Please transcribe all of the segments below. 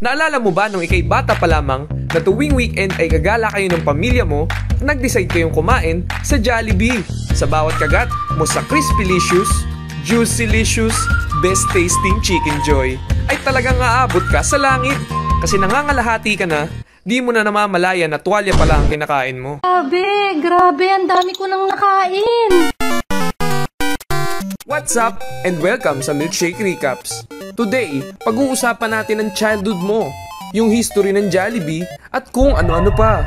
Naalala mo ba nung ikay bata pa lamang na tuwing weekend ay gagala kayo ng pamilya mo, nag-decide kayong kumain sa Jollibee. Sa bawat kagat mo sa Crispylicious, Juicylicious, best tasting Chicken Joy ay talagang aabot ka sa langit. Kasi nangangalahati ka na, di mo na namamalaya na tuwalya pala ang kinakain mo. Grabe, ang dami ko nang nakain. What's up and welcome sa Milkshake Recaps. Today, pag-uusapan natin ang childhood mo, yung history ng Jollibee at kung ano-ano pa.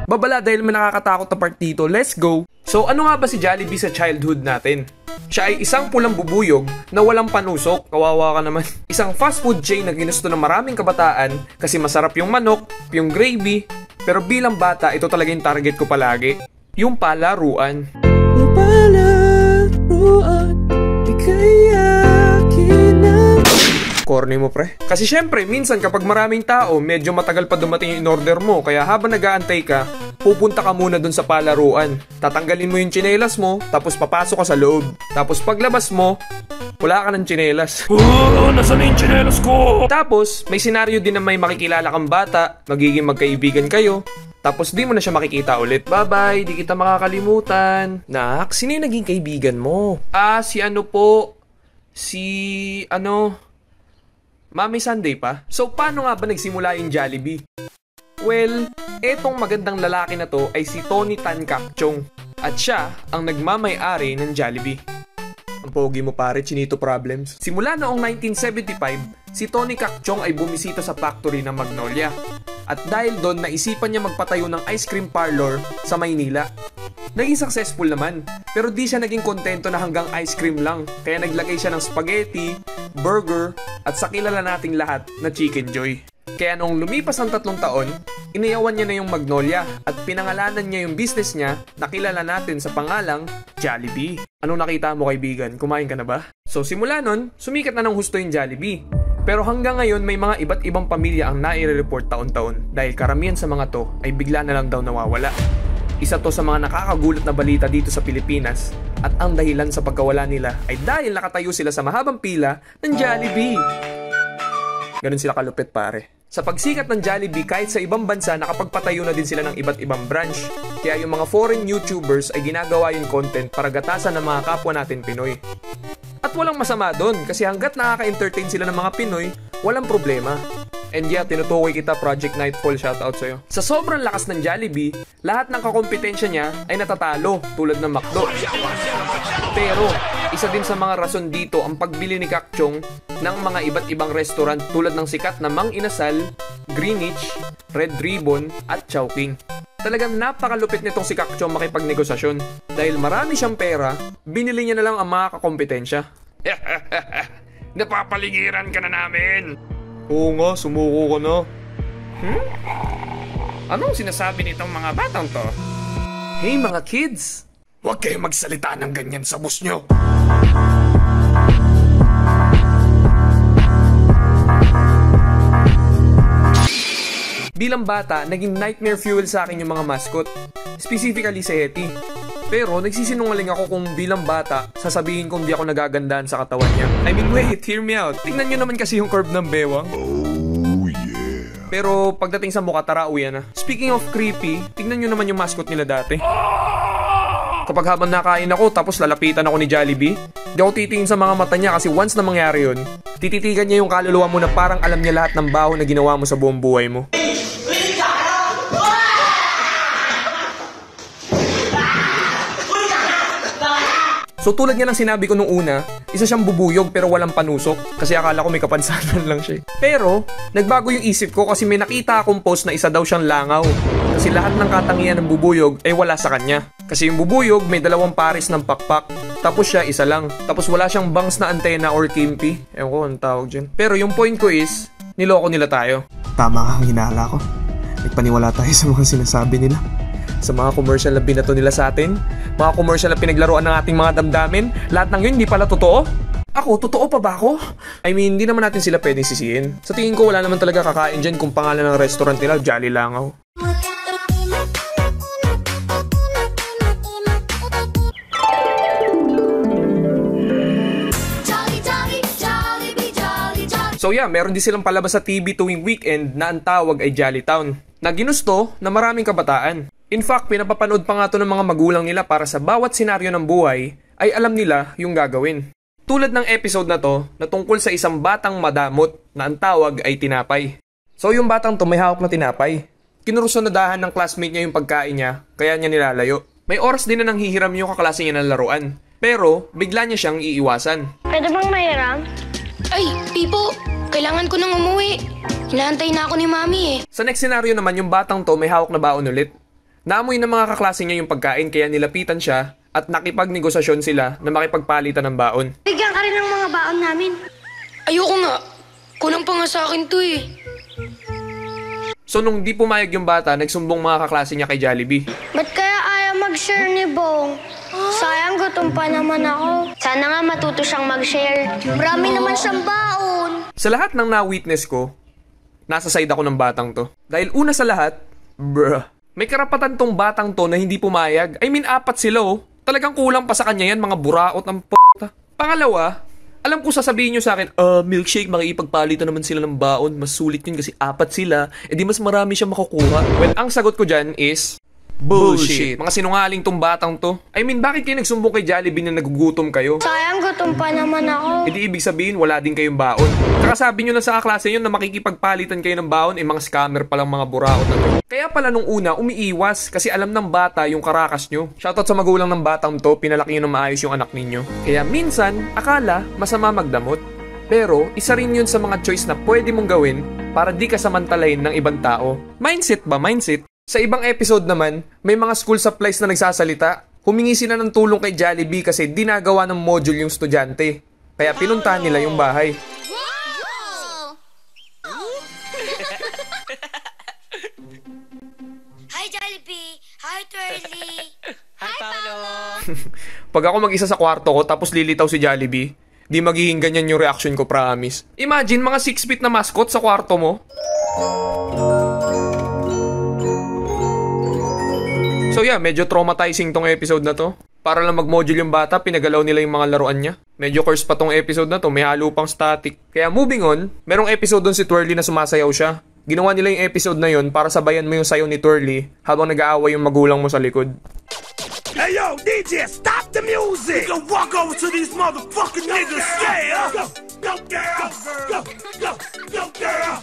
Babala dahil may nakakatakot na part dito, let's go! So ano nga ba si Jollibee sa childhood natin? Siya ay isang pulang bubuyog na walang panusok, kawawa ka naman. Isang fast food chain na ginusto ng maraming kabataan kasi masarap yung manok, yung gravy, pero bilang bata ito talaga yung target ko palagi, yung palaruan. Corny mo pre. Kasi syempre, minsan kapag maraming tao, medyo matagal pa dumating yung in-order mo. Kaya habang nag-aantay ka, pupunta ka muna dun sa palaruan. Tatanggalin mo yung tsinelas mo, tapos papasok ka sa loob. Tapos paglabas mo, wala ka ng tsinelas. Nasaan na yung tsinelas ko? Tapos, may senaryo din na may makikilala kang bata, magiging magkaibigan kayo. Tapos di mo na siya makikita ulit. Bye-bye, di kita makakalimutan. Nak, sino yung naging kaibigan mo? Si ano po? Mami Sunday pa? So paano nga ba nagsimula yung Jollibee? Well, etong magandang lalaki na to ay si Tony Tan Kak Chong. At siya ang nagmamay-ari ng Jollibee. Ang pogi mo pare, chinito problems. Simula noong 1975, si Tony Kak Chong ay bumisita sa factory ng Magnolia. At dahil doon, naisipan niya magpatayo ng ice cream parlor sa Maynila. Naging successful naman, pero di siya naging kontento na hanggang ice cream lang. Kaya naglagay siya ng spaghetti, burger, at sa kilala nating lahat na Chicken Joy. Kaya noong lumipas ang 3 taon, iniyawan niya na yung Magnolia at pinangalanan niya yung business niya na kilala natin sa pangalang Jollibee. Anong nakita mo kaibigan? Kumain ka na ba? So simula nun, sumikat na ng husto yung Jollibee. Pero hanggang ngayon may mga iba't ibang pamilya ang nai-report taon-taon dahil karamihan sa mga to ay bigla na lang daw nawawala. Isa to sa mga nakakagulat na balita dito sa Pilipinas at ang dahilan sa pagkawala nila ay dahil nakatayo sila sa mahabang pila ng Jollibee. Ganun sila kalupit pare. Sa pagsikat ng Jollibee kahit sa ibang bansa nakapagpatayo na din sila ng iba't ibang branch. Kaya yung mga foreign YouTubers ay ginagawa yung content para gatasan ng mga kapwa natin Pinoy. At walang masama doon kasi hanggat nakaka-entertain sila ng mga Pinoy, walang problema. And yeah, tinutukoy kita Project Nightfall, shoutout sa'yo. Sa sobrang lakas ng Jollibee, lahat ng kakompetensya niya ay natatalo tulad ng McDo. Pero, isa din sa mga rason dito ang pagbili ni Kak Chong ng mga iba't ibang restaurant tulad ng sikat na Mang Inasal, Greenwich, Red Ribbon at Chowking. Talagang napakalupit nitong si Kak Chong makipagnegosasyon. Dahil marami siyang pera, binili niya na lang ang mga kakompetensya. Napapaligiran ka na namin! Oo nga, sumuko ka na. Anong sinasabi nitong mga batang to? Hey mga kids! Huwag kayong magsalita ng ganyan sa boss nyo! Bilang bata, naging nightmare fuel sa akin yung mga mascot. Specifically si Hetty. Pero nagsisinungaling ako kung bilang bata, sasabihin kong di ako nagagandaan sa katawan niya. I mean wait, hear me out. Tingnan nyo naman kasi yung curve ng bewang. Oh yeah. Pero pagdating sa mukha, tara uwi na. Speaking of creepy, tingnan nyo naman yung mascot nila dati. Kapag habang nakain ako tapos lalapitan ako ni Jollibee, di ako titingin sa mga mata niya kasi once na mangyari yun, tititigan niya yung kaluluwa mo na parang alam niya lahat ng baho na ginawa mo sa buong buhay mo. So tulad nga ng sinabi ko nung una, isa siyang bubuyog pero walang panusok kasi akala ko may kapansanan lang siya. Pero nagbago yung isip ko kasi may nakita akong post na isa daw siyang langaw. Kasi lahat ng katangian ng bubuyog ay wala sa kanya. Kasi yung bubuyog may 2 pares ng pakpak, tapos siya isa lang. Tapos wala siyang bangs na antena or kimpi. Ewan ko ang tawag dyan. Pero yung point ko is, niloko nila tayo. Tama nga ang hinala ko. Nagpaniwala tayo sa mga sinasabi nila. Sa mga commercial na binato nila sa atin, mga commercial na pinaglaruan ng ating mga damdamin, lahat ng yun hindi pala totoo. Ako, totoo pa ba ako? I mean, hindi naman natin sila pwedeng sisihin. Sa tingin ko, wala naman talaga kakain dyan kung pangalan ng restaurant nila, Jolly Langaw. So yeah, meron din silang palabas sa TV tuwing weekend na ang tawag ay Jollytown, na ginusto na maraming kabataan. In fact, pinapapanood pa nga to ng mga magulang nila para sa bawat senaryo ng buhay ay alam nila yung gagawin. Tulad ng episode na to na tungkol sa isang batang madamot na ang tawag ay tinapay. So yung batang to may hawak na tinapay. Kinurusunadahan ng classmate niya yung pagkain niya, kaya niya nilalayo. May oras din na nanghihiram yung kaklase niya ng laruan. Pero bigla niya siyang iiwasan. Pwede bang mahiram? Ay, Pipo, kailangan ko nang umuwi. Hinahantay na ako ni Mami eh. Sa next scenario naman, yung batang to may hawak na baon ulit. Naamoy ng mga kaklase niya yung pagkain kaya nilapitan siya at nakipagnegosasyon sila na makipagpalitan ng baon. Bigyan ka rin ng mga baon namin. Ayoko nga. Kulang pa nga sa akin to eh. So nung di pumayag yung bata, nagsumbong mga kaklase niya kay Jollibee. Ba't kaya ayaw mag-share ni Bong? Sayang, gutom pa naman ako. Sana nga matuto siyang mag-share. Marami naman siyang baon. Sa lahat ng na-witness ko, nasa side ako ng batang to. Dahil una sa lahat, may karapatan tong batang to na hindi pumayag. I mean, 4 sila oh. Talagang kulang pa sa kanya yan, mga buraot ng p***. Pangalawa, alam ko sasabihin nyo sa akin, milkshake, makipagpalitan naman sila ng baon. Mas sulit yun kasi 4 sila. E di mas marami siya makukuha. Well, ang sagot ko dyan is bullshit. Mga sinungaling tong batang to. I mean, bakit kayo nagsumbong kay Jollibee na nagugutom kayo? Sayang, gutom pa naman ako. E di ibig sabihin, wala din kayong baon. Saka sabi nyo na sa kaklase nyo na makikipagpalitan kayo ng baon, mga scammer palang mga buraot na to. Kaya pala nung una, umiiwas kasi alam ng bata yung karakas nyo. Shoutout sa magulang ng batang to, pinalaki nyo na maayos yung anak ninyo. Kaya minsan, akala masama magdamot. Pero, isa rin yun sa mga choice na pwede mong gawin para di ka samantalayin ng ibang tao. Mindset ba? Mindset? Sa ibang episode naman, may mga school supplies na nagsasalita. Humingi sila ng tulong kay Jollibee kasi di nagawa ng module yung estudyante. Kaya pinuntahan nila yung bahay. Hi, Jollibee! Hi, Twirly! Hi, Paolo! Pag ako mag-isa sa kwarto ko tapos lilitaw si Jollibee, di magiging ganyan yung reaction ko, promise. Imagine mga 6 feet na mascot sa kwarto mo. So yeah, medyo traumatizing tong episode na to. Para lang mag-module yung bata, pinagalaw nila yung mga laruan niya. Medyo curse pa tong episode na to, may halo pang static. Kaya moving on, merong episode doon si Twirly na sumasayaw siya. Ginawa nila yung episode na yun para sabayan mo yung sayaw ni Twirly habang nag-aaway yung magulang mo sa likod. Hey yo, DJ, stop the music! You can walk over to these motherfucking niggas, yeah! Go, go girl! Go, go, go girl!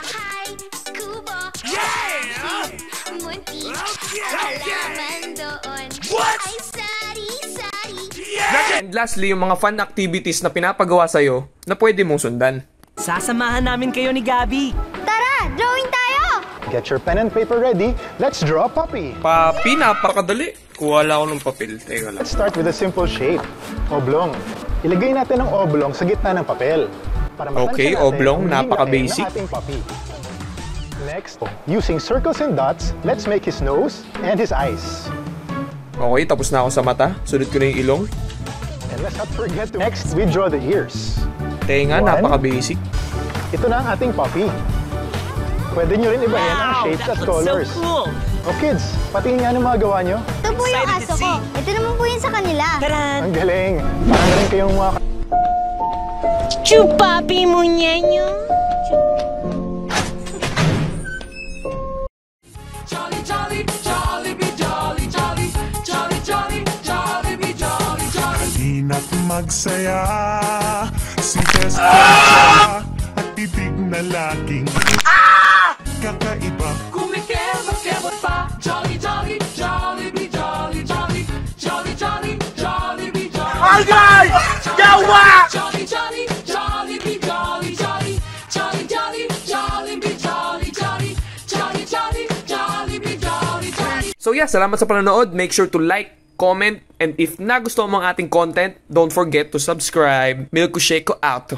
Bahay, kubo, Yeah! munti, Okay! halaman doon. What? Ay, sari-sari. Yeah! And lastly, yung mga fun activities na pinapagawa sa'yo na pwede mong sundan. Sasamahan namin kayo ni Gabi. Tara, drawing tayo! Get your pen and paper ready. Let's draw a puppy. Papi, napakadali. Kuha lang ako ng papel. Teka lang. Let's start with a simple shape. Oblong. Ilagay natin ang oblong sa gitna ng papel. Para Okay, matansya natin oblong, ang magiging napaka-basic. laki ng ating puppy. Next, using circles and dots, let's make his nose and his eyes. Okay, tapos na ako sa mata. Sunod ko na yung ilong. And let's not forget to... Next, we draw the ears. Tenga, One. napaka-basic. Ito na ang ating puppy. Pwede nyo rin ibahin ang shapes at colors. cool. O kids, patingin nga ng mga gawa nyo. Ito po yung aso ko. Ito naman po yun sa kanila. Taran! Ang galing. Parang rin kayong mga... Chupapi mo niya nyo. Halina't magsaya, si Tessa at bibig na laging kakaiba. Kumikebot-kebot pa, Jolly, Jolly, Jollibee, Jolly, Jolly, Jolly, Jolly, Jollibee, Jolly. Okay! Yawa! Jolly, Jolly, Jollibee, Jolly, Jolly, Jolly, Jolly, Jollibee, Jolly, Jolly, Jolly, Jolly, Jollibee, Jolly, Jolly. So yeah, salamat sa panonood. Make sure to like, comment, and if nagustuhan mo ang ating content, don't forget to subscribe. Milko Shake ko out.